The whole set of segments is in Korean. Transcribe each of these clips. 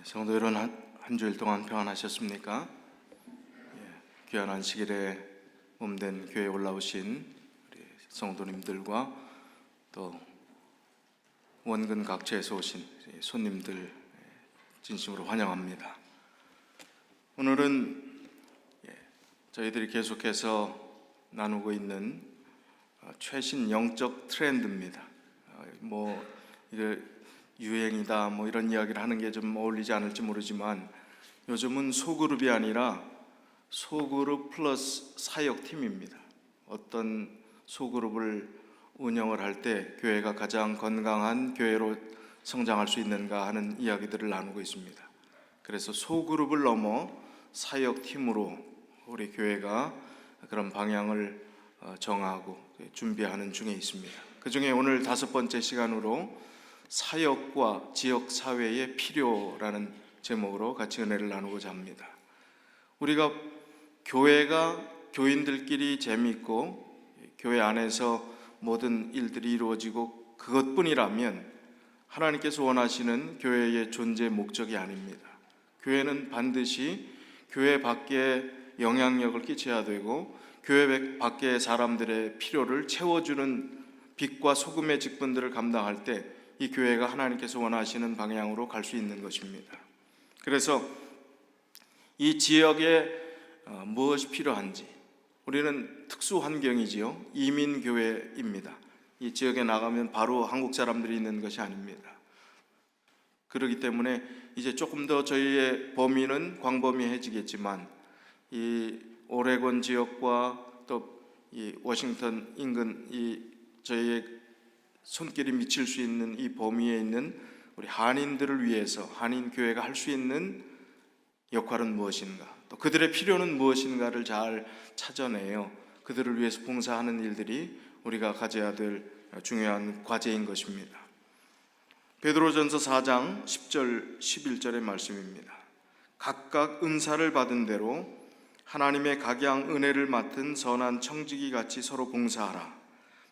성도 여러분, 한 주일 동안 평안하셨습니까? 귀한 안식일에 몸된 교회에 올라오신 우리 성도님들과 또 원근 각처에서 오신 손님들 진심으로 환영합니다. 오늘은 저희들이 계속해서 나누고 있는 최신 영적 트렌드입니다. 이게 유행이다 이런 이야기를 하는 게 좀 어울리지 않을지 모르지만 요즘은 소그룹이 아니라 소그룹 플러스 사역팀입니다. 어떤 소그룹을 운영을 할 때 교회가 가장 건강한 교회로 성장할 수 있는가 하는 이야기들을 나누고 있습니다. 그래서 소그룹을 넘어 사역팀으로 우리 교회가 그런 방향을 정하고 준비하는 중에 있습니다. 그 중에 오늘 5번째 시간으로 사역과 지역사회의 필요라는 제목으로 같이 은혜를 나누고자 합니다. 우리가 교회가 교인들끼리 재미있고 교회 안에서 모든 일들이 이루어지고 그것뿐이라면 하나님께서 원하시는 교회의 존재 목적이 아닙니다. 교회는 반드시 교회 밖에 영향력을 끼쳐야 되고 교회 밖의 사람들의 필요를 채워주는 빛과 소금의 직분들을 감당할 때 이 교회가 하나님께서 원하시는 방향으로 갈 수 있는 것입니다. 그래서 이 지역에 무엇이 필요한지, 우리는 특수 환경이지요. 이민교회입니다. 이 지역에 나가면 바로 한국 사람들이 있는 것이 아닙니다. 그렇기 때문에 이제 조금 더 저희의 범위는 광범위해지겠지만 이 오레곤 지역과 또 이 워싱턴 인근 이 저희의 손길이 미칠 수 있는 이 범위에 있는 우리 한인들을 위해서 한인교회가 할 수 있는 역할은 무엇인가, 또 그들의 필요는 무엇인가를 잘 찾아내요. 그들을 위해서 봉사하는 일들이 우리가 가져야 될 중요한 과제인 것입니다. 베드로전서 4장 10절 11절의 말씀입니다. 각각 은사를 받은 대로 하나님의 각양 은혜를 맡은 선한 청지기 같이 서로 봉사하라.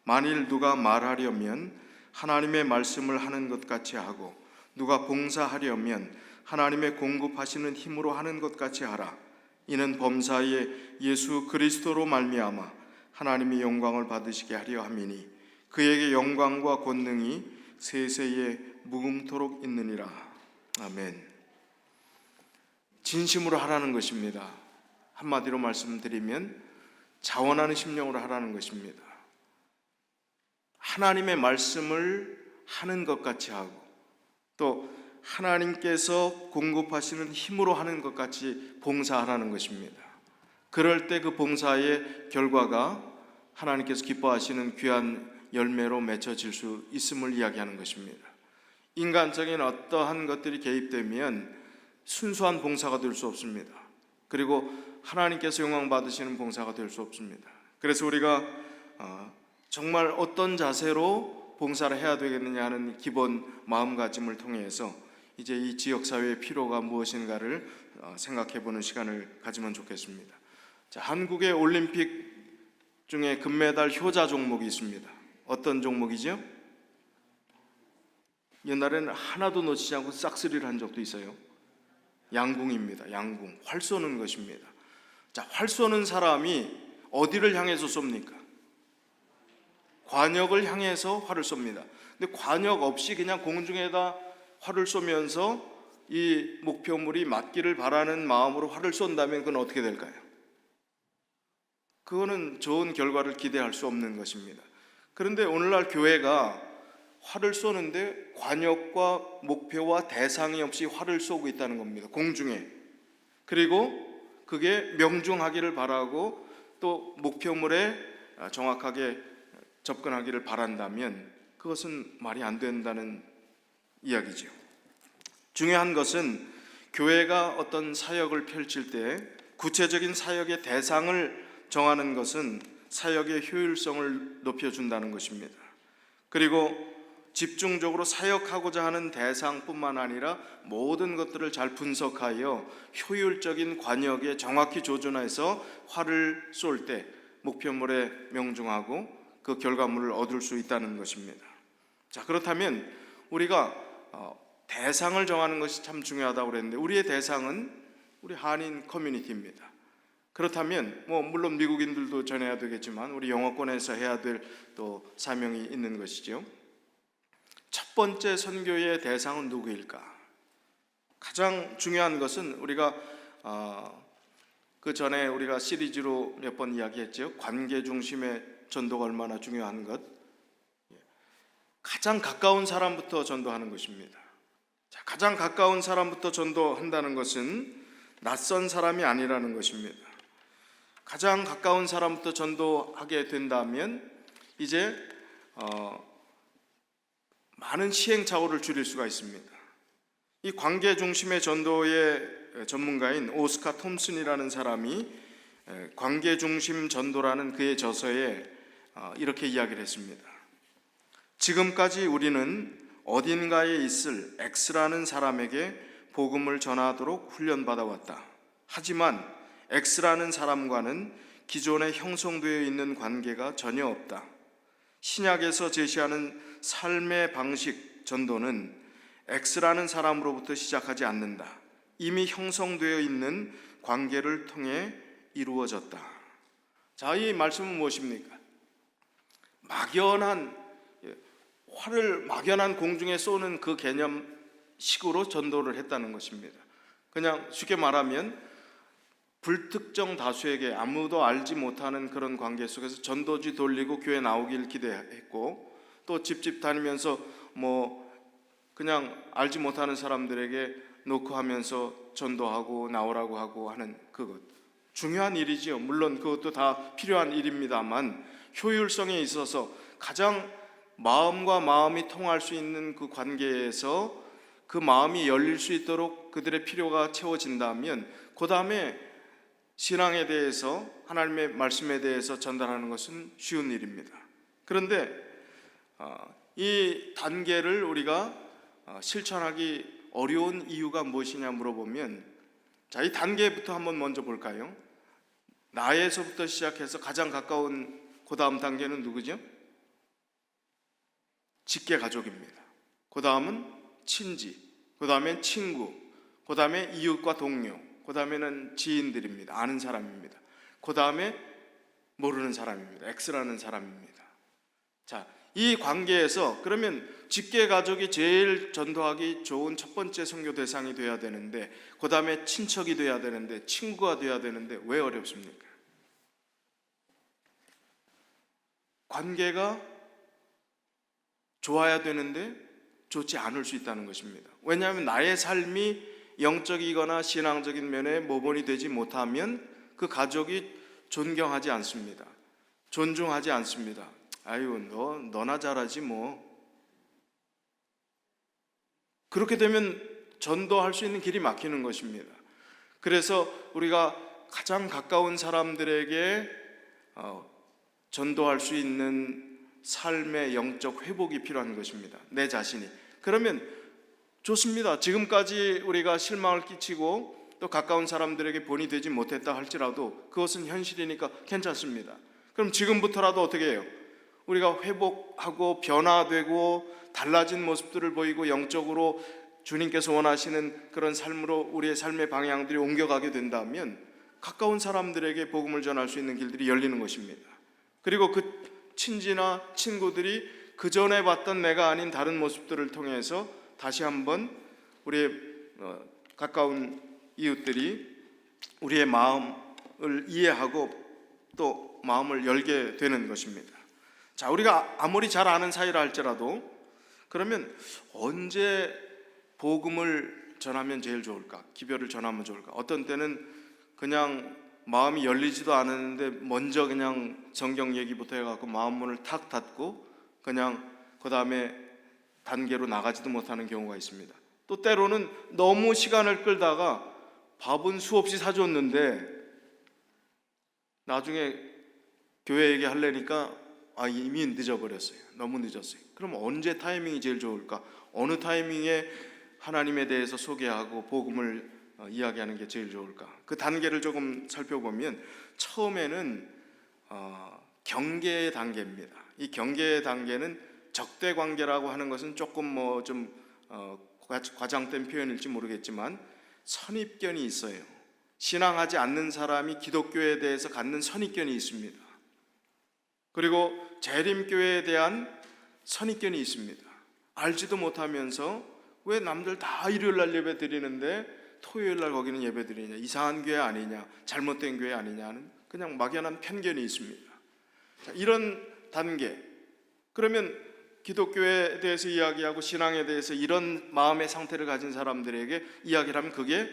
만일 누가 말하려면 하나님의 말씀을 하는 것 같이 하고 누가 봉사하려면 하나님의 공급하시는 힘으로 하는 것 같이 하라. 이는 범사에 예수 그리스도로 말미암아 하나님의 영광을 받으시게 하려 함이니 그에게 영광과 권능이 세세에 무궁토록 있느니라. 아멘. 진심으로 하라는 것입니다. 한마디로 말씀드리면 자원하는 심령으로 하라는 것입니다. 하나님의 말씀을 하는 것 같이 하고 또 하나님께서 공급하시는 힘으로 하는 것 같이 봉사하라는 것입니다. 그럴 때 그 봉사의 결과가 하나님께서 기뻐하시는 귀한 열매로 맺혀질 수 있음을 이야기하는 것입니다. 인간적인 어떠한 것들이 개입되면 순수한 봉사가 될 수 없습니다. 그리고 하나님께서 영광 받으시는 봉사가 될 수 없습니다. 그래서 우리가 정말 어떤 자세로 봉사를 해야 되겠느냐 하는 기본 마음가짐을 통해서 이제 이 지역사회의 필요가 무엇인가를 생각해보는 시간을 가지면 좋겠습니다. 자, 한국의 올림픽 중에 금메달 효자 종목이 있습니다. 어떤 종목이죠? 옛날에는 하나도 놓치지 않고 싹쓸이를 한 적도 있어요. 양궁입니다. 양궁, 활 쏘는 것입니다. 자, 활 쏘는 사람이 어디를 향해서 쏩니까? 관역을 향해서 활을 쏩니다. 근데 관역 없이 그냥 공중에다 활을 쏘면서 이 목표물이 맞기를 바라는 마음으로 활을 쏜다면 그건 어떻게 될까요? 그거는 좋은 결과를 기대할 수 없는 것입니다. 그런데 오늘날 교회가 활을 쏘는데 관역과 목표와 대상이 없이 활을 쏘고 있다는 겁니다. 공중에. 그리고 그게 명중하기를 바라고 또 목표물에 정확하게 접근하기를 바란다면 그것은 말이 안 된다는 이야기죠. 중요한 것은 교회가 어떤 사역을 펼칠 때 구체적인 사역의 대상을 정하는 것은 사역의 효율성을 높여준다는 것입니다. 그리고 집중적으로 사역하고자 하는 대상뿐만 아니라 모든 것들을 잘 분석하여 효율적인 관역에 정확히 조준해서 활을 쏠 때 목표물에 명중하고 그 결과물을 얻을 수 있다는 것입니다. 자, 그렇다면 우리가 대상을 정하는 것이 참 중요하다고 그랬는데 우리의 대상은 우리 한인 커뮤니티입니다. 그렇다면 물론 미국인들도 전해야 되겠지만 우리 영어권에서 해야 될 또 사명이 있는 것이죠. 첫 번째 선교의 대상은 누구일까? 가장 중요한 것은 우리가 그 전에 우리가 시리즈로 몇 번 이야기했죠. 관계 중심의 전도가 얼마나 중요한 것. 가장 가까운 사람부터 전도하는 것입니다. 자, 가장 가까운 사람부터 전도한다는 것은 낯선 사람이 아니라는 것입니다. 가장 가까운 사람부터 전도하게 된다면 이제 많은 시행착오를 줄일 수가 있습니다. 이 관계 중심의 전도의 전문가인 오스카 톰슨이라는 사람이 관계 중심 전도라는 그의 저서에 이렇게 이야기를 했습니다. 지금까지 우리는 어딘가에 있을 X라는 사람에게 복음을 전하도록 훈련받아 왔다. 하지만 X라는 사람과는 기존에 형성되어 있는 관계가 전혀 없다. 신약에서 제시하는 삶의 방식 전도는 X라는 사람으로부터 시작하지 않는다. 이미 형성되어 있는 관계를 통해 이루어졌다. 자, 이 말씀은 무엇입니까? 활을 막연한 공중에 쏘는 그 개념식으로 전도를 했다는 것입니다. 그냥 쉽게 말하면 불특정 다수에게 아무도 알지 못하는 그런 관계 속에서 전도지 돌리고 교회 나오길 기대했고, 또 집집 다니면서 그냥 알지 못하는 사람들에게 노크하면서 전도하고 나오라고 하고 하는 그것, 중요한 일이지요. 물론 그것도 다 필요한 일입니다만 효율성에 있어서 가장 마음과 마음이 통할 수 있는 그 관계에서 그 마음이 열릴 수 있도록 그들의 필요가 채워진다면 그 다음에 신앙에 대해서, 하나님의 말씀에 대해서 전달하는 것은 쉬운 일입니다. 그런데 이 단계를 우리가 실천하기 어려운 이유가 무엇이냐 물어보면, 자, 이 단계부터 한번 먼저 볼까요? 나에서부터 시작해서 가장 가까운 그 다음 단계는 누구죠? 직계 가족입니다. 그 다음은 친지, 그 다음엔 친구, 그 다음에 이웃과 동료, 그 다음에는 지인들입니다. 아는 사람입니다. 그 다음에 모르는 사람입니다. X라는 사람입니다. 자, 이 관계에서 그러면 직계 가족이 제일 전도하기 좋은 첫 번째 선교 대상이 돼야 되는데, 그 다음에 친척이 돼야 되는데, 친구가 돼야 되는데 왜 어렵습니까? 관계가 좋아야 되는데 좋지 않을 수 있다는 것입니다. 왜냐하면 나의 삶이 영적이거나 신앙적인 면에 모범이 되지 못하면 그 가족이 존경하지 않습니다. 존중하지 않습니다. 아유, 너나 잘하지 뭐. 그렇게 되면 전도할 수 있는 길이 막히는 것입니다. 그래서 우리가 가장 가까운 사람들에게 전도할 수 있는 삶의 영적 회복이 필요한 것입니다. 내 자신이. 그러면 좋습니다. 지금까지 우리가 실망을 끼치고 또 가까운 사람들에게 본이 되지 못했다 할지라도 그것은 현실이니까 괜찮습니다. 그럼 지금부터라도 어떻게 해요? 우리가 회복하고 변화되고 달라진 모습들을 보이고 영적으로 주님께서 원하시는 그런 삶으로 우리의 삶의 방향들이 옮겨가게 된다면 가까운 사람들에게 복음을 전할 수 있는 길들이 열리는 것입니다. 그리고 그 친지나 친구들이 그 전에 봤던 내가 아닌 다른 모습들을 통해서 다시 한번 우리의 가까운 이웃들이 우리의 마음을 이해하고 또 마음을 열게 되는 것입니다. 자, 우리가 아무리 잘 아는 사이라 할지라도 그러면 언제 복음을 전하면 제일 좋을까? 기별을 전하면 좋을까? 어떤 때는 그냥 마음이 열리지도 않았는데 먼저 그냥 성경 얘기부터 해갖고 마음 문을 탁 닫고 그냥 그 다음에 단계로 나가지도 못하는 경우가 있습니다. 또 때로는 너무 시간을 끌다가 밥은 수없이 사줬는데 나중에 교회 얘기하려니까 이미 늦어버렸어요. 너무 늦었어요. 그럼 언제 타이밍이 제일 좋을까? 어느 타이밍에 하나님에 대해서 소개하고 복음을 이야기하는 게 제일 좋을까? 그 단계를 조금 살펴보면 처음에는 경계의 단계입니다. 이 경계의 단계는 적대 관계라고 하는 것은 조금 좀 과장된 표현일지 모르겠지만 선입견이 있어요. 신앙하지 않는 사람이 기독교에 대해서 갖는 선입견이 있습니다. 그리고 재림교회에 대한 선입견이 있습니다. 알지도 못하면서 왜 남들 다 일요일날 예배 드리는데 토요일날 거기는 예배 드리냐, 이상한 교회 아니냐, 잘못된 교회 아니냐는 그냥 막연한 편견이 있습니다. 자, 이런 단계, 그러면 기독교에 대해서 이야기하고 신앙에 대해서 이런 마음의 상태를 가진 사람들에게 이야기를 하면 그게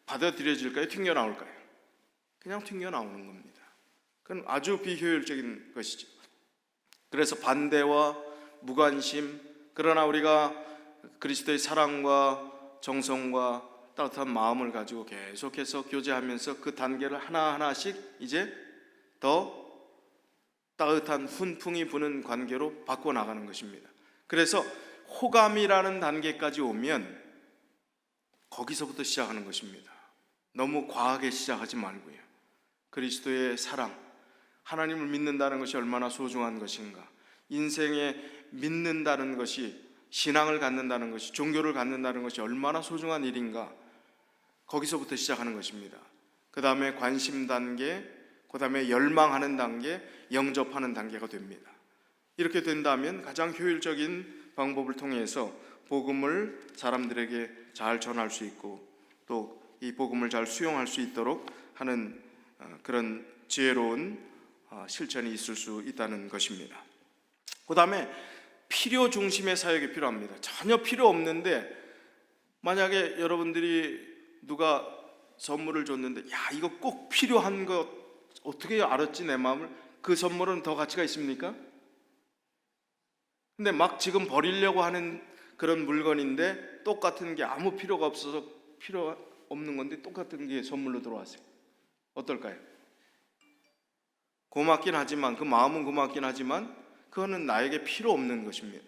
받아들여질까요? 튕겨나올까요? 그냥 튕겨나오는 겁니다. 그건 아주 비효율적인 것이죠. 그래서 반대와 무관심, 그러나 우리가 그리스도의 사랑과 정성과 따뜻한 마음을 가지고 계속해서 교제하면서 그 단계를 하나하나씩 이제 더 따뜻한 훈풍이 부는 관계로 바꿔나가는 것입니다. 그래서 호감이라는 단계까지 오면 거기서부터 시작하는 것입니다. 너무 과하게 시작하지 말고요. 그리스도의 사랑, 하나님을 믿는다는 것이 얼마나 소중한 것인가, 인생에 믿는다는 것이, 신앙을 갖는다는 것이, 종교를 갖는다는 것이 얼마나 소중한 일인가, 거기서부터 시작하는 것입니다. 그 다음에 관심 단계, 그 다음에 열망하는 단계, 영접하는 단계가 됩니다. 이렇게 된다면 가장 효율적인 방법을 통해서 복음을 사람들에게 잘 전할 수 있고 또 이 복음을 잘 수용할 수 있도록 하는 그런 지혜로운 실천이 있을 수 있다는 것입니다. 그 다음에 필요 중심의 사역이 필요합니다. 전혀 필요 없는데 만약에 여러분들이 누가 선물을 줬는데 야, 이거 꼭 필요한 거 어떻게 알았지 내 마음을? 그 선물은 더 가치가 있습니까? 근데 막 지금 버리려고 하는 그런 물건인데 똑같은 게 아무 필요가 없어서 필요 없는 건데 똑같은 게 선물로 들어왔어요. 어떨까요? 고맙긴 하지만, 그 마음은 고맙긴 하지만 그거는 나에게 필요 없는 것입니다.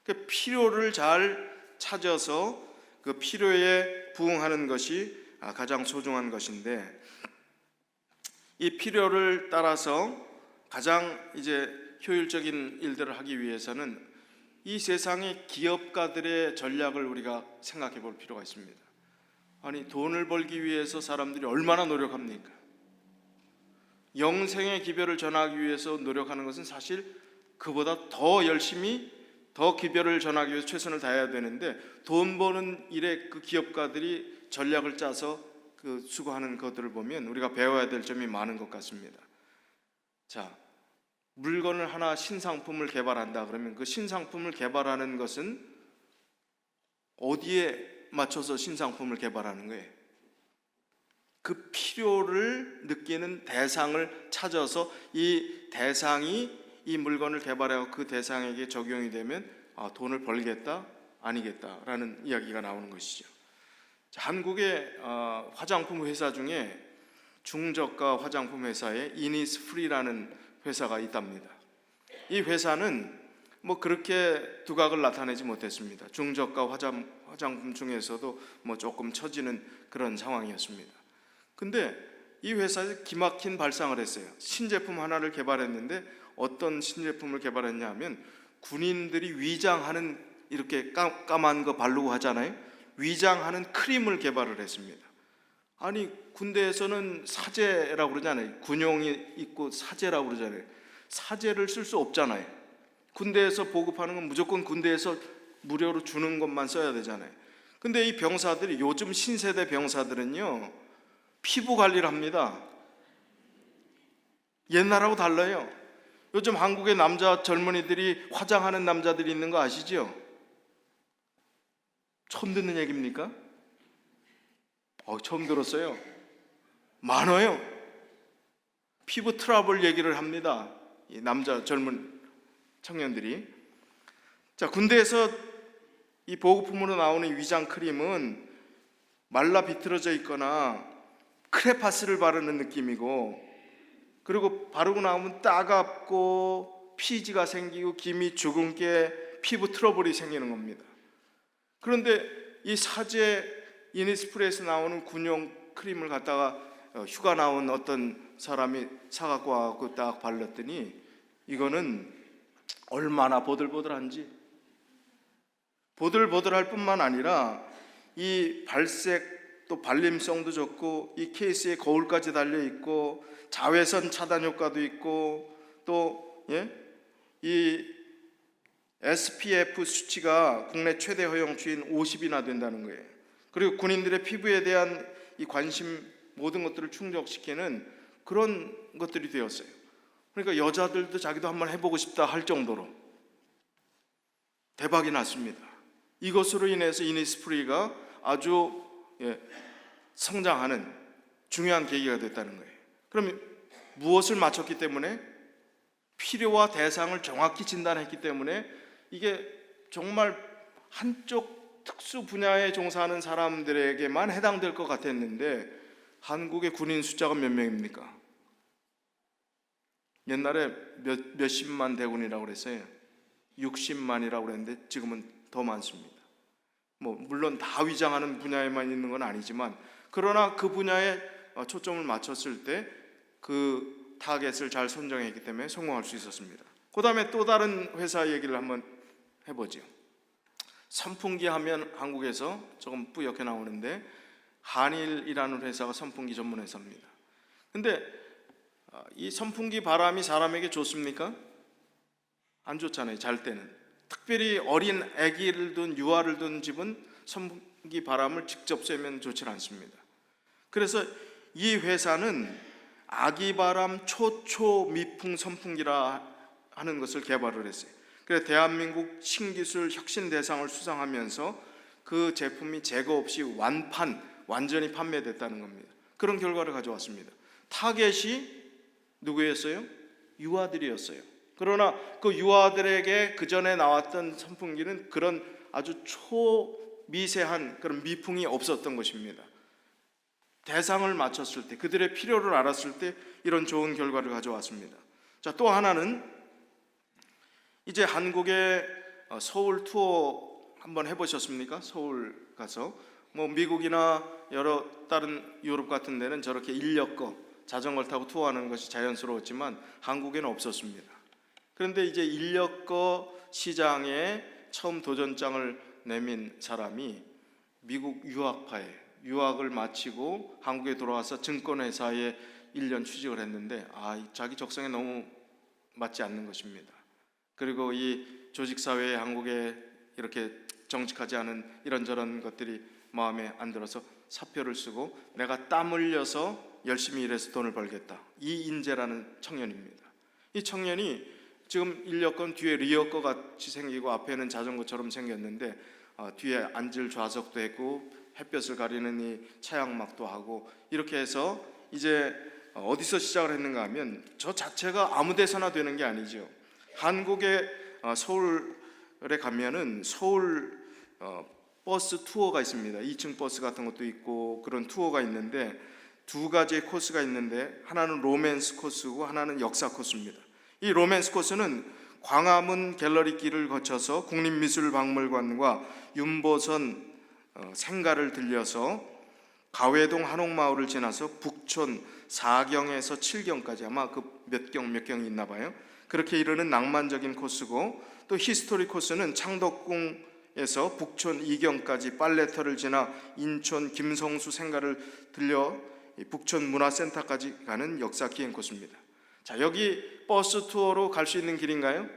그 필요를 잘 찾아서 그 필요에 부응하는 것이 가장 소중한 것인데, 이 필요를 따라서 가장 이제 효율적인 일들을 하기 위해서는 이 세상의 기업가들의 전략을 우리가 생각해 볼 필요가 있습니다. 아니, 돈을 벌기 위해서 사람들이 얼마나 노력합니까? 영생의 기별을 전하기 위해서 노력하는 것은 사실 그보다 더 열심히 더 기별을 전하기 위해서 최선을 다해야 되는데, 돈 버는 일에 그 기업가들이 전략을 짜서 그 수고하는 것들을 보면 우리가 배워야 될 점이 많은 것 같습니다. 자, 물건을 하나, 신상품을 개발한다 그러면 그 신상품을 개발하는 것은 어디에 맞춰서 신상품을 개발하는 거예요? 그 필요를 느끼는 대상을 찾아서 이 대상이 이 물건을 개발하고 그 대상에게 적용이 되면 돈을 벌겠다, 아니겠다라는 이야기가 나오는 것이죠. 자, 한국의 화장품 회사 중에 중저가 화장품 회사에 이니스프리라는 회사가 있답니다. 이 회사는 뭐 그렇게 두각을 나타내지 못했습니다. 중저가 화장품 중에서도 뭐 조금 처지는 그런 상황이었습니다. 근데 이 회사에서 기막힌 발상을 했어요. 신제품 하나를 개발했는데 어떤 신제품을 개발했냐 하면 군인들이 위장하는, 이렇게 까만 거 바르고 하잖아요. 위장하는 크림을 개발을 했습니다. 아니, 군대에서는 사제라고 그러잖아요. 군용이 있고 사제라고 그러잖아요. 사제를 쓸 수 없잖아요. 군대에서 보급하는 건 무조건 군대에서 무료로 주는 것만 써야 되잖아요. 근데 이 병사들이, 요즘 신세대 병사들은요 피부 관리를 합니다. 옛날하고 달라요. 요즘 한국의 남자 젊은이들이 화장하는 남자들이 있는 거 아시죠? 처음 듣는 얘기입니까? 처음 들었어요. 많아요. 피부 트러블 얘기를 합니다. 이 남자 젊은 청년들이. 자, 군대에서 이 보급품으로 나오는 위장 크림은 말라 비틀어져 있거나 크레파스를 바르는 느낌이고, 그리고 바르고 나오면 따갑고 피지가 생기고 김이 주근깨 피부 트러블이 생기는 겁니다. 그런데 이 사제 이니스프리에서 나오는 군용 크림을 갖다가 휴가 나온 어떤 사람이 사갖고 와서 딱 발랐더니 이거는 얼마나 보들보들한지, 보들보들할 뿐만 아니라 이 발색 또 발림성도 좋고 이 케이스에 거울까지 달려 있고 자외선 차단 효과도 있고 또 이 SPF 수치가 국내 최대 허용치인 50이나 된다는 거예요. 그리고 군인들의 피부에 대한 이 관심 모든 것들을 충족시키는 그런 것들이 되었어요. 그러니까 여자들도 자기도 한번 해보고 싶다 할 정도로 대박이 났습니다. 이것으로 인해서 이니스프리가 아주 성장하는 중요한 계기가 됐다는 거예요. 그럼 무엇을 맞췄기 때문에? 필요와 대상을 정확히 진단했기 때문에 이게 정말 한쪽 특수 분야에 종사하는 사람들에게만 해당될 것 같았는데 한국의 군인 숫자가 몇 명입니까? 옛날에 몇십만 대군이라고 그랬어요. 60만이라고 그랬는데 지금은 더 많습니다. 물론 다 위장하는 분야에만 있는 건 아니지만 그러나 그 분야에 초점을 맞췄을 때 그 타겟을 잘 선정했기 때문에 성공할 수 있었습니다. 그 다음에 또 다른 회사 얘기를 한번 해보죠. 선풍기 하면 한국에서 조금 뿌옇게 나오는데 한일이라는 회사가 선풍기 전문 회사입니다. 근데 이 선풍기 바람이 사람에게 좋습니까? 안 좋잖아요. 잘 때는. 특별히 어린 아기를 둔 유아를 둔 집은 선풍기 바람을 직접 쐬면 좋지 않습니다. 그래서 이 회사는 아기 바람 초초 미풍 선풍기라 하는 것을 개발을 했어요. 그래서 대한민국 신기술 혁신 대상을 수상하면서 그 제품이 재고 없이 완전히 판매됐다는 겁니다. 그런 결과를 가져왔습니다. 타겟이 누구였어요? 유아들이었어요. 그러나 그 유아들에게 그 전에 나왔던 선풍기는 그런 아주 초미세한 그런 미풍이 없었던 것입니다. 대상을 맞췄을 때, 그들의 필요를 알았을 때 이런 좋은 결과를 가져왔습니다. 자, 또 하나는 이제 한국의 서울 투어 한번 해보셨습니까? 서울 가서 미국이나 여러 다른 유럽 같은 데는 저렇게 인력거 자전거를 타고 투어하는 것이 자연스러웠지만 한국에는 없었습니다. 그런데 이제 인력거 시장에 처음 도전장을 내민 사람이 미국 유학을 마치고 한국에 돌아와서 증권회사에 1년 취직을 했는데 자기 적성에 너무 맞지 않는 것입니다. 그리고 이 조직사회에 한국에 이렇게 정직하지 않은 이런저런 것들이 마음에 안 들어서 사표를 쓰고 내가 땀 흘려서 열심히 일해서 돈을 벌겠다. 이인재라는 청년입니다. 이 청년이 지금 인력건 뒤에 리어거 같이 생기고 앞에는 자전거처럼 생겼는데 뒤에 앉을 좌석도 있고 햇볕을 가리는 이 차양막도 하고 이렇게 해서 이제 어디서 시작을 했는가 하면 저 자체가 아무 데서나 되는 게 아니죠. 한국의 서울에 가면은 서울 버스 투어가 있습니다. 2층 버스 같은 것도 있고 그런 투어가 있는데 두 가지의 코스가 있는데 하나는 로맨스 코스고 하나는 역사 코스입니다. 이 로맨스 코스는 광화문 갤러리 길을 거쳐서 국립미술박물관과 윤보선 생가를 들려서 가회동 한옥마을을 지나서 북촌 4경에서 7경까지 아마 그 몇 경이 있나 봐요. 그렇게 이르는 낭만적인 코스고 또 히스토리 코스는 창덕궁에서 북촌 2경까지 빨래터를 지나 인천 김성수 생가를 들려 북촌 문화센터까지 가는 역사 기행 코스입니다. 자, 여기 버스 투어로 갈 수 있는 길인가요?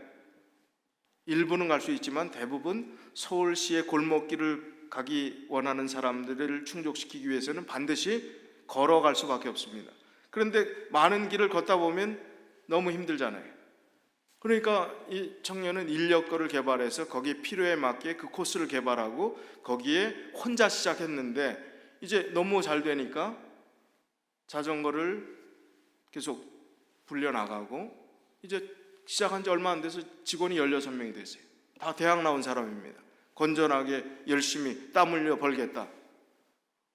일부는 갈 수 있지만 대부분 서울시의 골목길을 가기 원하는 사람들을 충족시키기 위해서는 반드시 걸어갈 수밖에 없습니다. 그런데 많은 길을 걷다 보면 너무 힘들잖아요. 그러니까 이 청년은 인력거를 개발해서 거기에 필요에 맞게 그 코스를 개발하고 거기에 혼자 시작했는데 이제 너무 잘 되니까 자전거를 계속 불려나가고 이제 시작한 지 얼마 안 돼서 직원이 16명이 됐어요. 다 대학 나온 사람입니다. 건전하게 열심히 땀 흘려 벌겠다.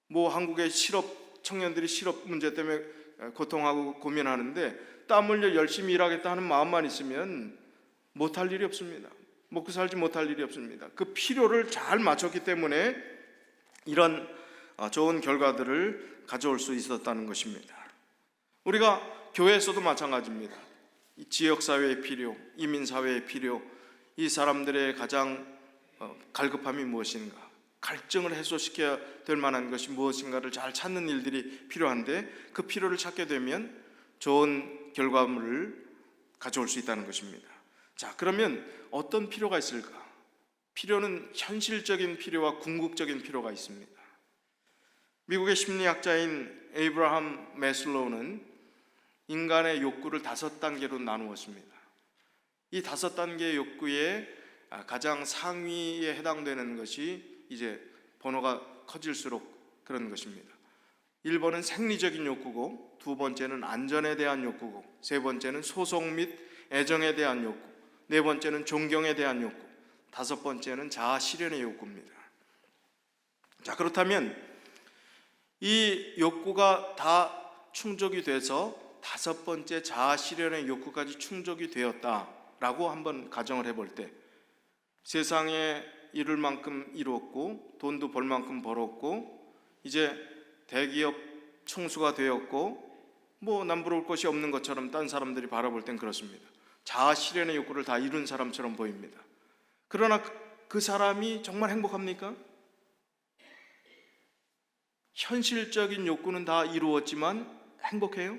한국의 청년들이 실업 문제 때문에 고통하고 고민하는데 땀 흘려 열심히 일하겠다 하는 마음만 있으면 못할 일이 없습니다. 먹고 살지 못할 일이 없습니다. 그 필요를 잘 맞췄기 때문에 이런 좋은 결과들을 가져올 수 있었다는 것입니다. 우리가 교회에서도 마찬가지입니다. 지역사회의 필요, 이민사회의 필요, 이 사람들의 가장 갈급함이 무엇인가, 갈증을 해소시켜야 될 만한 것이 무엇인가를 잘 찾는 일들이 필요한데, 그 필요를 찾게 되면 좋은 결과물을 가져올 수 있다는 것입니다. 자, 그러면 어떤 필요가 있을까? 필요는 현실적인 필요와 궁극적인 필요가 있습니다. 미국의 심리학자인 에이브라함 매슬로우는 인간의 욕구를 5단계로 나누었습니다. 이 5단계의 욕구의 가장 상위에 해당되는 것이 이제 번호가 커질수록 그런 것입니다. 1번은 생리적인 욕구고, 2번째는 안전에 대한 욕구고, 3번째는 소속 및 애정에 대한 욕구, 4번째는 존경에 대한 욕구, 5번째는 자아 실현의 욕구입니다. 자, 그렇다면 이 욕구가 다 충족이 돼서 5번째 자아 실현의 욕구까지 충족이 되었다라고 한번 가정을 해볼 때, 세상에 이룰 만큼 이루었고, 돈도 벌 만큼 벌었고, 이제 대기업 총수가 되었고, 뭐 남부러울 것이 없는 것처럼 딴 사람들이 바라볼 땐 그렇습니다. 자아 실현의 욕구를 다 이룬 사람처럼 보입니다. 그러나 그 사람이 정말 행복합니까? 현실적인 욕구는 다 이루었지만 행복해요?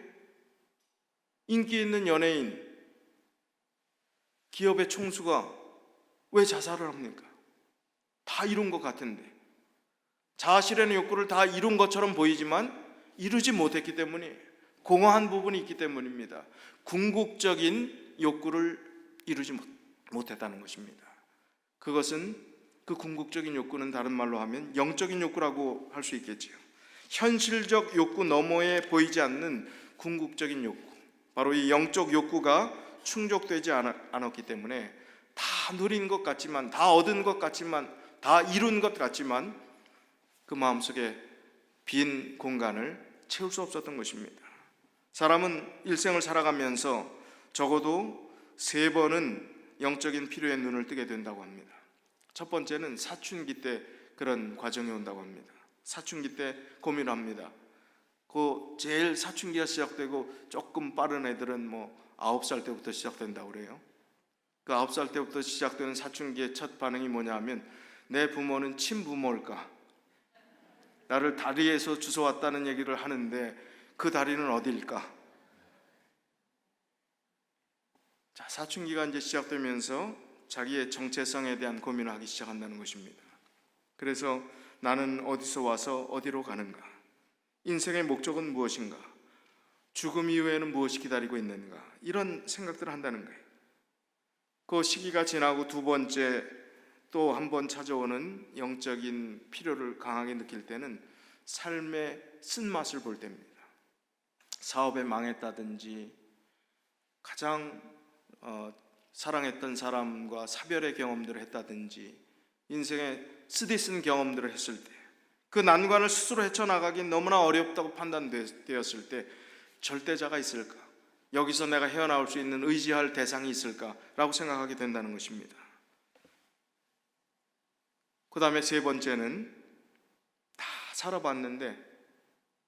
인기 있는 연예인, 기업의 총수가 왜 자살을 합니까? 다 이룬 것 같은데, 자아 실현의 욕구를 다 이룬 것처럼 보이지만 이루지 못했기 때문에, 공허한 부분이 있기 때문입니다. 궁극적인 욕구를 이루지 못했다는 것입니다. 그것은, 그 궁극적인 욕구는 다른 말로 하면 영적인 욕구라고 할 수 있겠지요. 현실적 욕구 너머에 보이지 않는 궁극적인 욕구, 바로 이 영적 욕구가 충족되지 않았기 때문에 다 누린 것 같지만, 다 얻은 것 같지만, 다 이룬 것 같지만 그 마음속에 빈 공간을 채울 수 없었던 것입니다. 사람은 일생을 살아가면서 적어도 3번은 영적인 필요에 눈을 뜨게 된다고 합니다. 첫 번째는 사춘기 때 그런 과정이 온다고 합니다. 사춘기 때 고민을 합니다. 그 제일 사춘기가 시작되고 조금 빠른 애들은 뭐 9살 때부터 시작된다고 그래요. 그 9살 때부터 시작되는 사춘기의 첫 반응이 뭐냐 하면, 내 부모는 친부모일까? 나를 다리에서 주워왔다는 얘기를 하는데 그 다리는 어디일까? 자, 사춘기가 이제 시작되면서 자기의 정체성에 대한 고민을 하기 시작한다는 것입니다. 그래서 나는 어디서 와서 어디로 가는가? 인생의 목적은 무엇인가? 죽음 이후에는 무엇이 기다리고 있는가? 이런 생각들을 한다는 거예요. 그 시기가 지나고 2번째 또 한 번 찾아오는 영적인 필요를 강하게 느낄 때는 삶의 쓴맛을 볼 때입니다. 사업에 망했다든지, 가장 사랑했던 사람과 사별의 경험들을 했다든지, 인생에 쓰디쓴 경험들을 했을 때, 그 난관을 스스로 헤쳐나가기 너무나 어렵다고 판단되었을 때 절대자가 있을까? 여기서 내가 헤어나올 수 있는 의지할 대상이 있을까? 라고 생각하게 된다는 것입니다. 그 다음에 3번째는 다 살아봤는데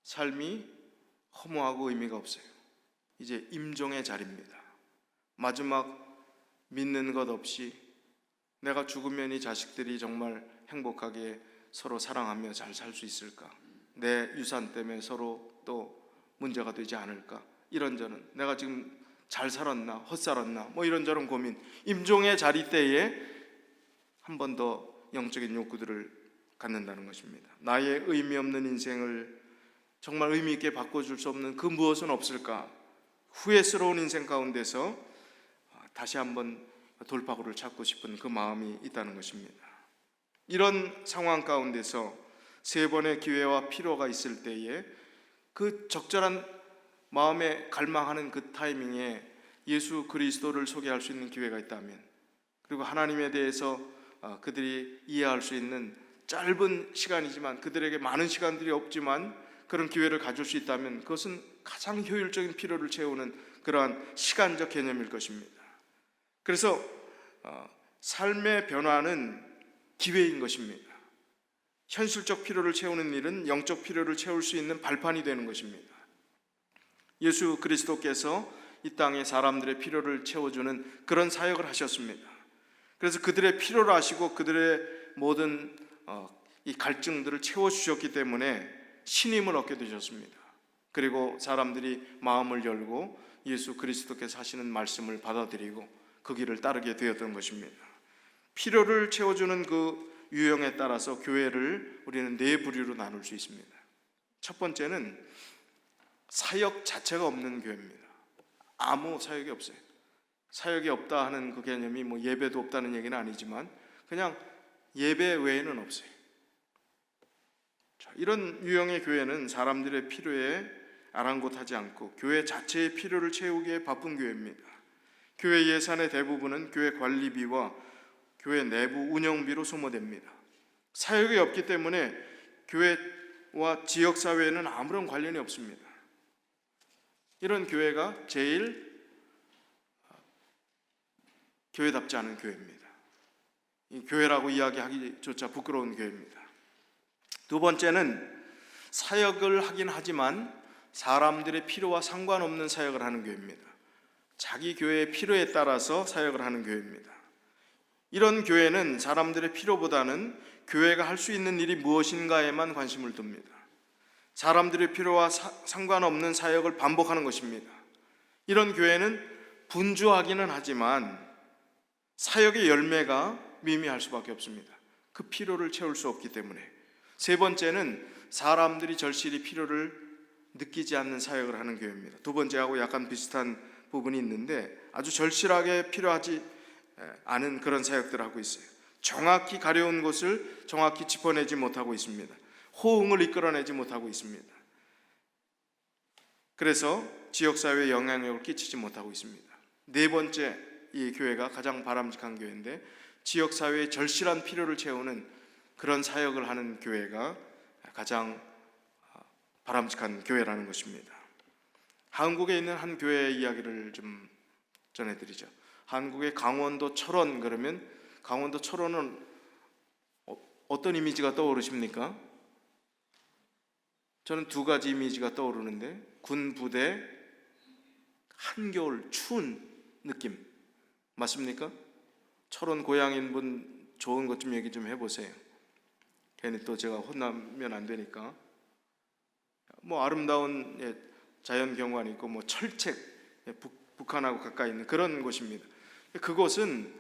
삶이 허무하고 의미가 없어요. 이제 임종의 자리입니다. 마지막 믿는 것 없이 내가 죽으면 이 자식들이 정말 행복하게 서로 사랑하며 잘 살 수 있을까? 내 유산 때문에 서로 또 문제가 되지 않을까? 이런저런, 내가 지금 잘 살았나 헛살았나 뭐 이런저런 고민, 임종의 자리 때에 한 번 더 영적인 욕구들을 갖는다는 것입니다. 나의 의미 없는 인생을 정말 의미 있게 바꿔줄 수 없는 그 무엇은 없을까? 후회스러운 인생 가운데서 다시 한번 돌파구를 찾고 싶은 그 마음이 있다는 것입니다. 이런 상황 가운데서 3번의 기회와 필요가 있을 때에 그 적절한 마음에 갈망하는 그 타이밍에 예수 그리스도를 소개할 수 있는 기회가 있다면, 그리고 하나님에 대해서 그들이 이해할 수 있는 짧은 시간이지만, 그들에게 많은 시간들이 없지만 그런 기회를 가질 수 있다면 그것은 가장 효율적인 필요를 채우는 그러한 시간적 개념일 것입니다. 그래서 삶의 변화는 기회인 것입니다. 현실적 필요를 채우는 일은 영적 필요를 채울 수 있는 발판이 되는 것입니다. 예수 그리스도께서 이 땅에 사람들의 필요를 채워주는 그런 사역을 하셨습니다. 그래서 그들의 필요를 아시고 그들의 모든 이 갈증들을 채워주셨기 때문에 신임을 얻게 되셨습니다. 그리고 사람들이 마음을 열고 예수 그리스도께서 하시는 말씀을 받아들이고 그 길을 따르게 되었던 것입니다. 필요를 채워주는 그 유형에 따라서 교회를 우리는 네 부류로 나눌 수 있습니다. 첫 번째는 사역 자체가 없는 교회입니다. 아무 사역이 없어요. 사역이 없다 하는 그 개념이 뭐 예배도 없다는 얘기는 아니지만 그냥 예배 외에는 없어요. 이런 유형의 교회는 사람들의 필요에 아랑곳하지 않고 교회 자체의 필요를 채우기에 바쁜 교회입니다. 교회 예산의 대부분은 교회 관리비와 교회 내부 운영비로 소모됩니다. 사역이 없기 때문에 교회와 지역사회에는 아무런 관련이 없습니다. 이런 교회가 제일 교회답지 않은 교회입니다. 이 교회라고 이야기하기조차 부끄러운 교회입니다. 두 번째는 사역을 하긴 하지만 사람들의 필요와 상관없는 사역을 하는 교회입니다. 자기 교회의 필요에 따라서 사역을 하는 교회입니다. 이런 교회는 사람들의 필요보다는 교회가 할 수 있는 일이 무엇인가에만 관심을 둡니다. 사람들의 필요와 상관없는 사역을 반복하는 것입니다. 이런 교회는 분주하기는 하지만 사역의 열매가 미미할 수밖에 없습니다. 그 필요를 채울 수 없기 때문에. 세 번째는 사람들이 절실히 필요를 느끼지 않는 사역을 하는 교회입니다. 두 번째하고 약간 비슷한 부분이 있는데 아주 절실하게 필요하지 않은 그런 사역들을 하고 있어요. 정확히 가려운 것을 정확히 짚어내지 못하고 있습니다. 호응을 이끌어내지 못하고 있습니다. 그래서 지역사회에 영향력을 끼치지 못하고 있습니다. 네 번째, 이 교회가 가장 바람직한 교회인데 지역사회의 절실한 필요를 채우는 그런 사역을 하는 교회가 가장 바람직한 교회라는 것입니다. 한국에 있는 한 교회의 이야기를 좀 전해드리죠. 한국의 강원도 철원, 그러면 강원도 철원은 어떤 이미지가 떠오르십니까? 저는 두 가지 이미지가 떠오르는데 군 부대, 한겨울 추운 느낌 맞습니까? 철원 고향인 분 좋은 것 좀 얘기 좀 해보세요. 괜히 또 제가 혼나면 안 되니까. 뭐 아름다운 자연 경관이 있고 뭐 철책, 북한하고 가까이 있는 그런 곳입니다. 그곳은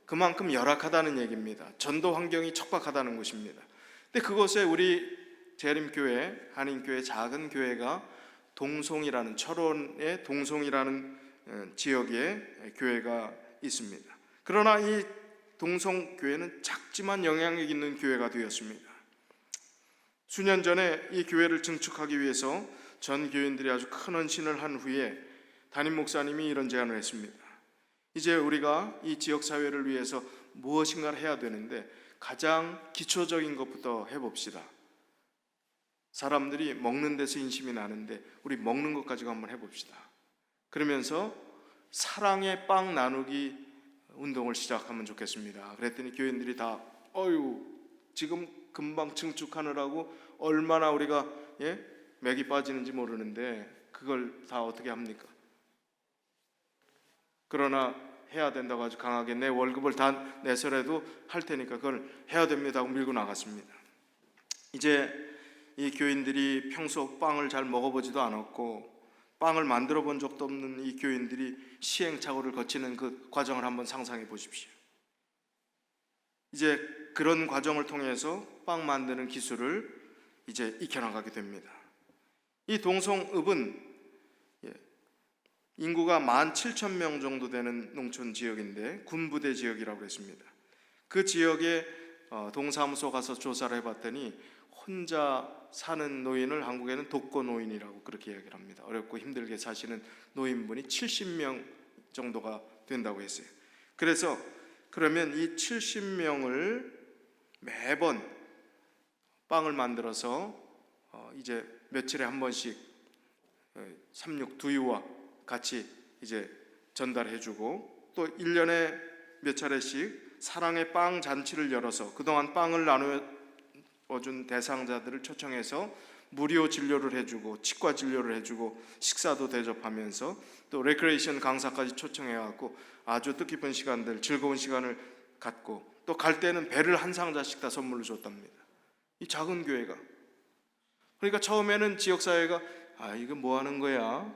그만큼 열악하다는 얘기입니다. 전도 환경이 척박하다는 곳입니다. 근데 그곳에 우리 재림교회, 한인교회 작은 교회가 동송이라는, 철원의 동송이라는 지역에 교회가 있습니다. 그러나 이 동송교회는 작지만 영향력 있는 교회가 되었습니다. 수년 전에 이 교회를 증축하기 위해서 전 교인들이 아주 큰 헌신을 한 후에 담임 목사님이 이런 제안을 했습니다. 이제 우리가 이 지역사회를 위해서 무엇인가를 해야 되는데 가장 기초적인 것부터 해봅시다. 사람들이 먹는 데서 인심이 나는데 우리 먹는 것 가지고 한번 해봅시다. 그러면서 사랑의 빵 나누기 운동을 시작하면 좋겠습니다. 그랬더니 교인들이 다 지금 금방 증축하느라고 얼마나 우리가 맥이 빠지는지 모르는데 그걸 다 어떻게 합니까? 그러나 해야 된다고 아주 강하게 내 월급을 다 내서라도 할 테니까 그걸 해야 됩니다 하고 밀고 나갔습니다. 이제 이 교인들이 평소 빵을 잘 먹어보지도 않았고 빵을 만들어 본 적도 없는 이 교인들이 시행착오를 거치는 그 과정을 한번 상상해 보십시오. 이제 그런 과정을 통해서 빵 만드는 기술을 이제 익혀나가게 됩니다. 이 동성읍은 인구가 17,000명 정도 되는 농촌 지역인데 군부대 지역이라고 했습니다. 그 지역에 동사무소 가서 조사를 해봤더니 혼자 사는 노인을 한국에는 독거노인이라고 그렇게 이야기를 합니다. 어렵고 힘들게 사시는 노인분이 70명 정도가 된다고 했어요. 그래서 그러면 이 70명을 매번 빵을 만들어서 이제 며칠에 한 번씩 삼육두유와 같이 이제 전달해주고 또 1년에 몇 차례씩 사랑의 빵 잔치를 열어서 그동안 빵을 나눠준 대상자들을 초청해서 무료 진료를 해주고 치과 진료를 해주고 식사도 대접하면서 또 레크레이션 강사까지 초청해갖고 아주 뜻깊은 시간들, 즐거운 시간을 갖고 또 갈 때는 배를 한 상자씩 다 선물로 줬답니다. 이 작은 교회가. 그러니까 처음에는 지역사회가 이거 뭐 하는 거야?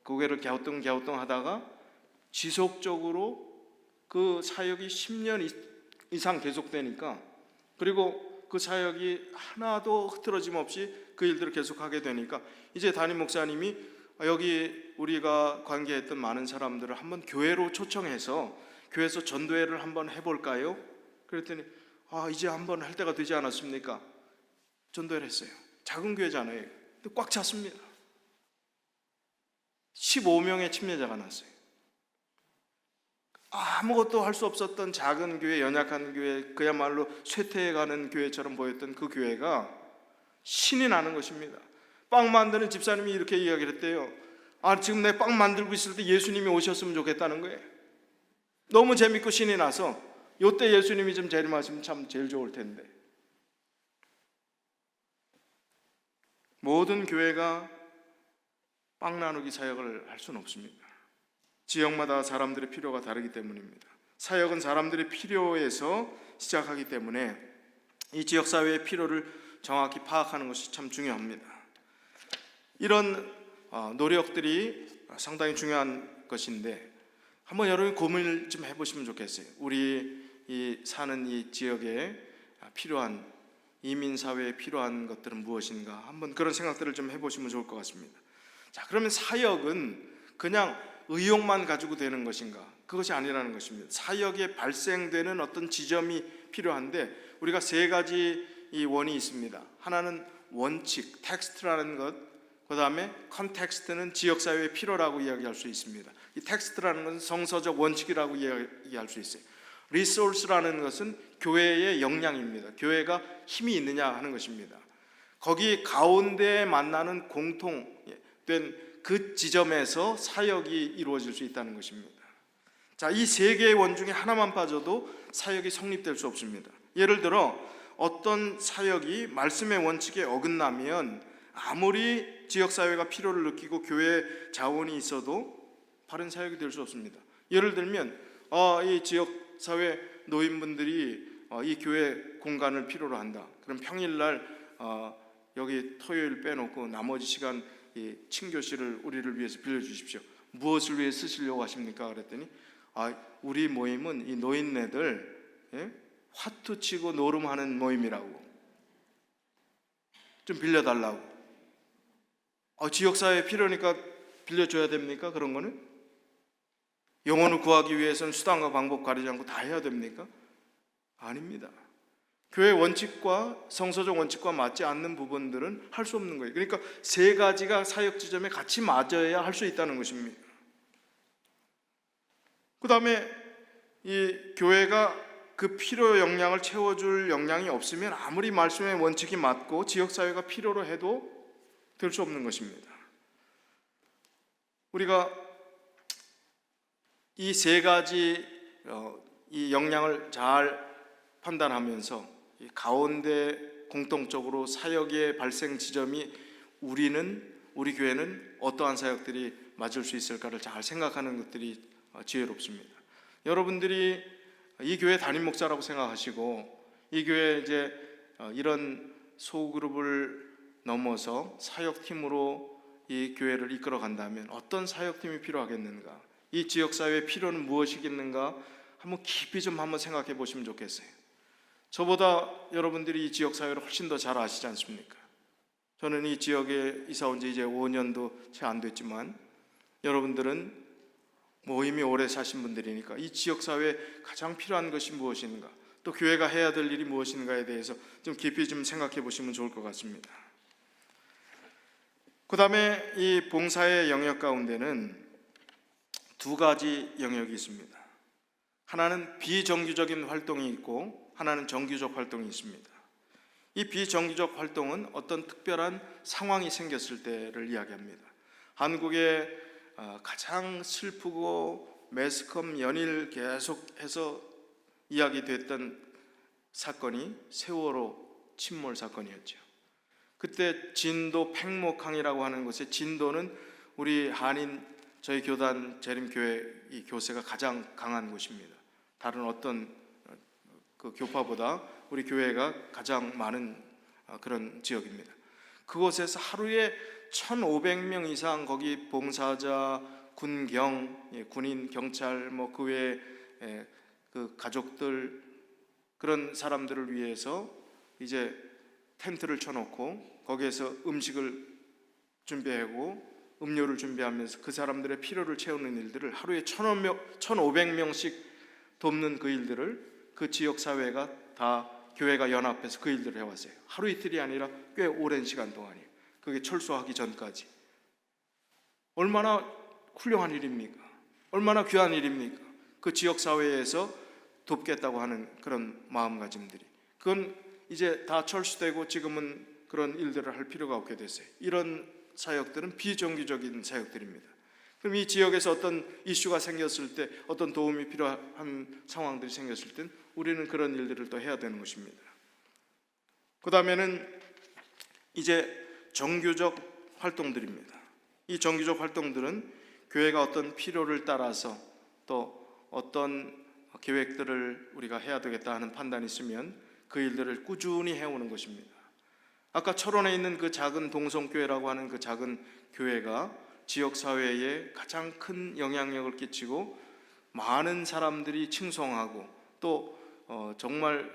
고개를 갸우뚱갸우뚱 하다가 지속적으로 그 사역이 10년 이상 계속되니까, 그리고 그 사역이 하나도 흐트러짐 없이 그 일들을 계속하게 되니까 이제 담임 목사님이 여기 우리가 관계했던 많은 사람들을 한번 교회로 초청해서 교회에서 전도회를 한번 해볼까요? 그랬더니 이제 한번 할 때가 되지 않았습니까? 전도회를 했어요. 작은 교회잖아요. 근데 꽉 찼습니다. 15명의 침례자가 났어요. 아무것도 할 수 없었던 작은 교회, 연약한 교회, 그야말로 쇠퇴해가는 교회처럼 보였던 그 교회가 신이 나는 것입니다. 빵 만드는 집사님이 이렇게 이야기를 했대요. 지금 내 빵 만들고 있을 때 예수님이 오셨으면 좋겠다는 거예요. 너무 재밌고 신이 나서 요때 예수님이 좀 재림하시면 참 제일 좋을 텐데. 모든 교회가 빵 나누기 사역을 할 수는 없습니다. 지역마다 사람들의 필요가 다르기 때문입니다. 사역은 사람들의 필요에서 시작하기 때문에 이 지역사회의 필요를 정확히 파악하는 것이 참 중요합니다. 이런 노력들이 상당히 중요한 것인데 한번 여러분이 고민을 좀 해보시면 좋겠어요. 우리 사는 이 지역에 필요한, 이민사회에 필요한 것들은 무엇인가, 한번 그런 생각들을 좀 해보시면 좋을 것 같습니다. 자, 그러면 사역은 그냥 의욕만 가지고 되는 것인가? 그것이 아니라는 것입니다. 사역에 발생되는 어떤 지점이 필요한데 우리가 세 가지 이 원이 있습니다. 하나는 원칙, 텍스트라는 것, 그 다음에 컨텍스트는 지역사회의 필요라고 이야기할 수 있습니다. 이 텍스트라는 것은 성서적 원칙이라고 이야기할 수 있어요. 리소스라는 것은 교회의 역량입니다. 교회가 힘이 있느냐 하는 것입니다. 거기 가운데 만나는 공통된 그 지점에서 사역이 이루어질 수 있다는 것입니다. 자, 이 세 개의 원 중에 하나만 빠져도 사역이 성립될 수 없습니다. 예를 들어 어떤 사역이 말씀의 원칙에 어긋나면 아무리 지역사회가 필요를 느끼고 교회 자원이 있어도 바른 사역이 될 수 없습니다. 예를 들면 이 지역사회 노인분들이 이 교회 공간을 필요로 한다. 그럼 평일날 여기 토요일 빼놓고 나머지 시간 이 친교실을 우리를 위해서 빌려주십시오. 무엇을 위해 쓰시려고 하십니까? 그랬더니 우리 모임은 이 노인네들 화투 치고 노름하는 모임이라고, 좀 빌려달라고. 지역사회에 필요니까 빌려줘야 됩니까? 그런 거는 영혼을 구하기 위해서는 수단과 방법 가리지 않고 다 해야 됩니까? 아닙니다. 교회 원칙과 성서적 원칙과 맞지 않는 부분들은 할 수 없는 거예요. 그러니까 세 가지가 사역 지점에 같이 맞아야 할 수 있다는 것입니다. 그 다음에 이 교회가 그 필요 역량을 채워줄 역량이 없으면 아무리 말씀의 원칙이 맞고 지역사회가 필요로 해도 될 수 없는 것입니다. 우리가 이 세 가지 이 역량을 잘 판단하면서 이 가운데 공통적으로 사역의 발생 지점이 우리 교회는 어떠한 사역들이 맞을 수 있을까를 잘 생각하는 것들이 지혜롭습니다. 여러분들이 이 교회 담임 목사라고 생각하시고 이 교회 이제 이런 소그룹을 넘어서 사역팀으로 이 교회를 이끌어 간다면 어떤 사역팀이 필요하겠는가? 이 지역사회의 필요는 무엇이겠는가? 한번 깊이 좀 한번 생각해 보시면 좋겠어요. 저보다 여러분들이 이 지역사회를 훨씬 더 잘 아시지 않습니까? 저는 이 지역에 이사 온 지 이제 5년도 채 안 됐지만 여러분들은 이미 오래 사신 분들이니까 이 지역사회에 가장 필요한 것이 무엇인가, 또 교회가 해야 될 일이 무엇인가에 대해서 좀 깊이 좀 생각해 보시면 좋을 것 같습니다. 그 다음에 이 봉사의 영역 가운데는 두 가지 영역이 있습니다. 하나는 비정규적인 활동이 있고 하나는 정규적 활동이 있습니다. 이 비정규적 활동은 어떤 특별한 상황이 생겼을 때를 이야기합니다. 한국에 가장 슬프고 매스컴 연일 계속해서 이야기됐던 사건이 세월호 침몰 사건이었죠. 그때 진도 팽목항이라고 하는 곳에, 진도는 우리 한인 저희 교단 재림교회 이 교세가 가장 강한 곳입니다. 다른 어떤 그 교파보다 우리 교회가 가장 많은 그런 지역입니다. 그곳에서 하루에 1,500명 이상 거기 봉사자, 군경, 군인, 경찰, 뭐 그 외에 그 가족들, 그런 사람들을 위해서 이제 텐트를 쳐놓고 거기에서 음식을 준비하고 음료를 준비하면서 그 사람들의 필요를 채우는 일들을 하루에 1,500명씩 돕는 그 일들을 그 지역 사회가 다 교회가 연합해서 그 일들을 해왔어요. 하루 이틀이 아니라 꽤 오랜 시간 동안이에요. 그게 철수하기 전까지. 얼마나 훌륭한 일입니까? 얼마나 귀한 일입니까? 그 지역 사회에서 돕겠다고 하는 그런 마음가짐들이. 그건 이제 다 철수되고 지금은 그런 일들을 할 필요가 없게 됐어요. 이런 사역들은 비정규적인 사역들입니다. 그럼 이 지역에서 어떤 이슈가 생겼을 때, 어떤 도움이 필요한 상황들이 생겼을 땐 우리는 그런 일들을 또 해야 되는 것입니다. 그 다음에는 이제 정규적 활동들입니다. 이 정규적 활동들은 교회가 어떤 필요를 따라서 또 어떤 계획들을 우리가 해야 되겠다 하는 판단이 있으면 그 일들을 꾸준히 해오는 것입니다. 아까 철원에 있는 그 작은 동성교회라고 하는 그 작은 교회가 지역사회에 가장 큰 영향력을 끼치고 많은 사람들이 칭송하고 또 정말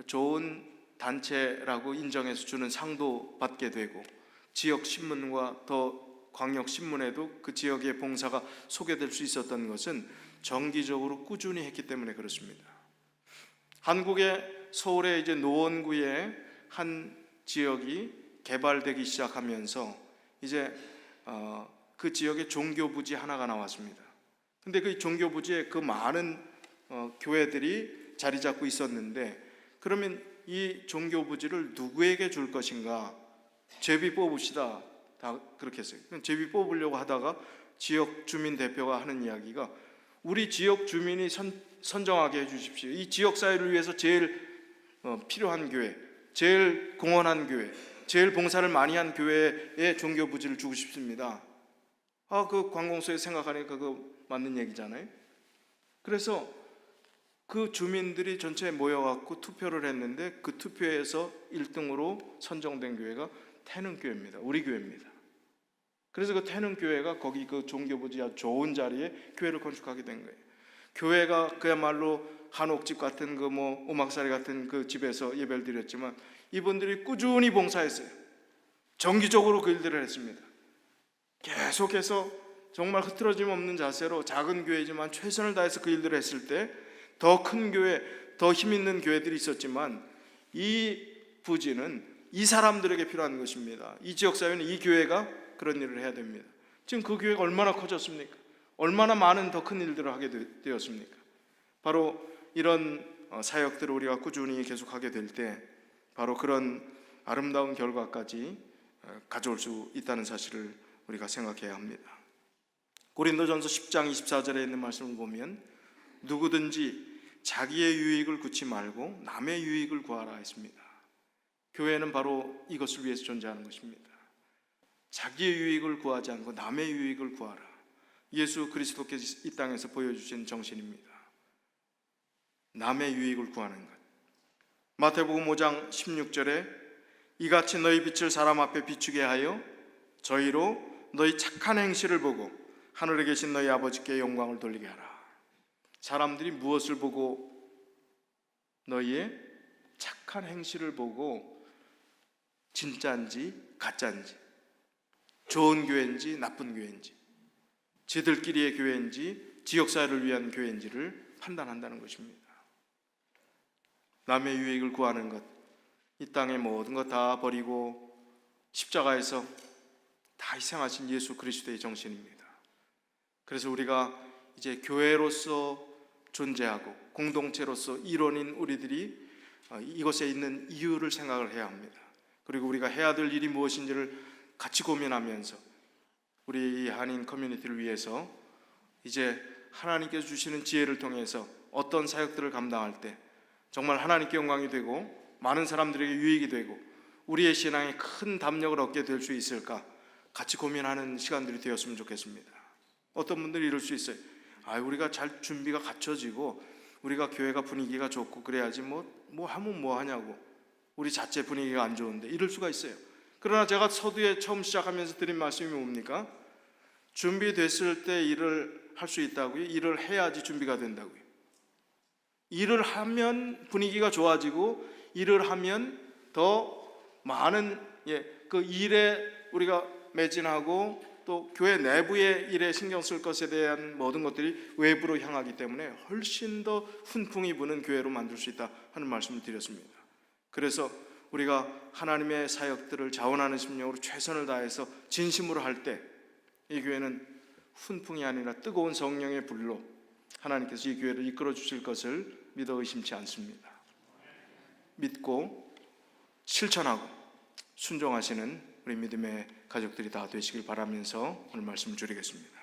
좋은 단체라고 인정해서 주는 상도 받게 되고, 지역 신문과 더 광역 신문에도 그 지역의 봉사가 소개될 수 있었던 것은 정기적으로 꾸준히 했기 때문에 그렇습니다. 한국의 서울의 이제 노원구의 한 지역이 개발되기 시작하면서 이제 그 지역에 종교부지 하나가 나왔습니다. 근데 그 종교부지에 그 많은 교회들이 자리 잡고 있었는데, 그러면 이 종교부지를 누구에게 줄 것인가? 제비 뽑읍시다. 다 그렇게 했어요. 제비 뽑으려고 하다가 지역 주민 대표가 하는 이야기가, 우리 지역 주민이 선정하게 해주십시오. 이 지역 사회를 위해서 제일 필요한 교회, 제일 공헌한 교회, 제일 봉사를 많이 한 교회에 종교부지를 주고 싶습니다. 그 관공서에 생각하니까 그거 맞는 얘기잖아요. 그래서 그 주민들이 전체에 모여갖고 투표를 했는데 그 투표에서 1등으로 선정된 교회가 태능교회입니다. 우리 교회입니다. 그래서 그 태능교회가 거기 그 종교부지 아주 좋은 자리에 교회를 건축하게 된 거예요. 교회가 그야말로 한옥집 같은 그 뭐 오막살이 같은 그 집에서 예배를 드렸지만 이분들이 꾸준히 봉사했어요. 정기적으로 그 일들을 했습니다. 계속해서 정말 흐트러짐 없는 자세로 작은 교회지만 최선을 다해서 그 일들을 했을 때 더 큰 교회, 더 힘 있는 교회들이 있었지만 이 부지는 이 사람들에게 필요한 것입니다. 이 지역사회는 이 교회가 그런 일을 해야 됩니다. 지금 그 교회가 얼마나 커졌습니까? 얼마나 많은 더 큰 일들을 하게 되었습니까? 바로 이런 사역들을 우리가 꾸준히 계속하게 될 때 바로 그런 아름다운 결과까지 가져올 수 있다는 사실을 우리가 생각해야 합니다. 고린도전서 10장 24절에 있는 말씀을 보면 누구든지 자기의 유익을 구치 말고 남의 유익을 구하라 했습니다. 교회는 바로 이것을 위해서 존재하는 것입니다. 자기의 유익을 구하지 않고 남의 유익을 구하라. 예수 그리스도께서 이 땅에서 보여주신 정신입니다. 남의 유익을 구하는 것. 마태복음 5장 16절에 이같이 너희 빛을 사람 앞에 비추게 하여 저희로 너희 착한 행실을 보고 하늘에 계신 너희 아버지께 영광을 돌리게 하라. 사람들이 무엇을 보고 너희의 착한 행실을 보고 진짜인지 가짜인지, 좋은 교회인지 나쁜 교회인지, 지들끼리의 교회인지 지역사회를 위한 교회인지를 판단한다는 것입니다. 남의 유익을 구하는 것, 이 땅의 모든 것 다 버리고 십자가에서 다 희생하신 예수 그리스도의 정신입니다. 그래서 우리가 이제 교회로서 존재하고 공동체로서 일원인 우리들이 이곳에 있는 이유를 생각을 해야 합니다. 그리고 우리가 해야 될 일이 무엇인지를 같이 고민하면서 우리 한인 커뮤니티를 위해서 이제 하나님께서 주시는 지혜를 통해서 어떤 사역들을 감당할 때 정말 하나님께 영광이 되고 많은 사람들에게 유익이 되고 우리의 신앙에 큰 담력을 얻게 될 수 있을까? 같이 고민하는 시간들이 되었으면 좋겠습니다. 어떤 분들이 이럴 수 있어요. 우리가 잘 준비가 갖춰지고 우리가 교회가 분위기가 좋고 그래야지 뭐 하면 뭐 하냐고, 우리 자체 분위기가 안 좋은데, 이럴 수가 있어요. 그러나 제가 서두에 처음 시작하면서 드린 말씀이 뭡니까? 준비됐을 때 일을 할 수 있다고요? 일을 해야지 준비가 된다고요. 일을 하면 분위기가 좋아지고, 일을 하면 더 많은 그 일에 우리가 매진하고, 또 교회 내부의 일에 신경 쓸 것에 대한 모든 것들이 외부로 향하기 때문에 훨씬 더 훈풍이 부는 교회로 만들 수 있다 하는 말씀을 드렸습니다. 그래서 우리가 하나님의 사역들을 자원하는 심령으로 최선을 다해서 진심으로 할 때 이 교회는 훈풍이 아니라 뜨거운 성령의 불로 하나님께서 이 교회를 이끌어 주실 것을 믿어 의심치 않습니다. 믿고 실천하고 순종하시는 우리 믿음의 가족들이 다 되시길 바라면서 오늘 말씀을 줄이겠습니다.